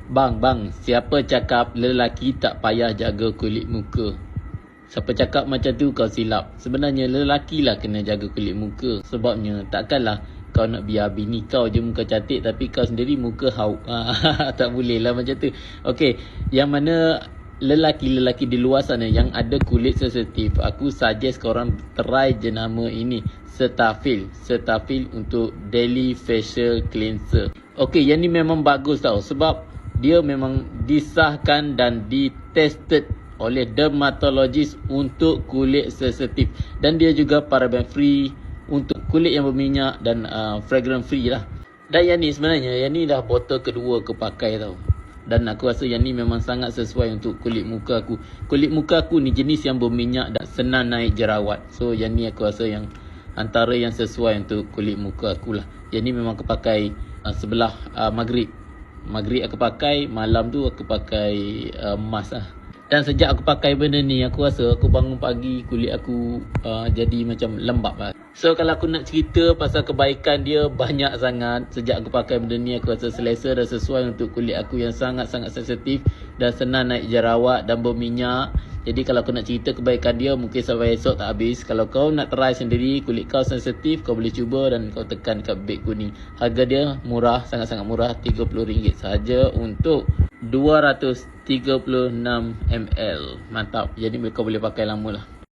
Bang, siapa cakap lelaki tak payah jaga kulit muka? Siapa cakap macam tu kau silap. Sebenarnya lelaki lah kena jaga kulit muka. Sebabnya takkanlah kau nak biar bini kau je muka cantik tapi kau sendiri muka hauk. Tak boleh lah macam tu. Okey, yang mana lelaki-lelaki di luar sana yang ada kulit sensitif, aku suggest korang try jenama ini, Cetaphil. Cetaphil untuk daily facial cleanser. Okey, yang ni memang bagus tau sebab dia memang disahkan dan ditested oleh dermatologis untuk kulit sensitif, dan dia juga paraben free untuk kulit yang berminyak dan fragrance free lah. Dan yang ni sebenarnya, yang ni dah botol kedua aku pakai tau, dan aku rasa yang ni memang sangat sesuai untuk kulit muka aku. Kulit muka aku ni jenis yang berminyak dan senang naik jerawat. So yang ni aku rasa yang antara yang sesuai untuk kulit muka aku lah. Yang ni memang aku pakai sebelah maghrib aku pakai, malam tu aku pakai mask lah. Dan sejak aku pakai benda ni, aku rasa aku bangun pagi kulit aku jadi macam lembap lah. So kalau aku nak cerita pasal kebaikan dia, banyak sangat. Sejak aku pakai benda ni, aku rasa selesa dan sesuai untuk kulit aku yang sangat-sangat sensitif dan senang naik jerawat dan berminyak. Jadi kalau aku nak cerita kebaikan dia, mungkin sampai esok tak habis. Kalau kau nak try sendiri, kulit kau sensitif, kau boleh cuba dan kau tekan dekat beg kuning. Harga dia murah, sangat-sangat murah, RM30 sahaja untuk 236 ml. Mantap. Jadi kau boleh pakai lama lah.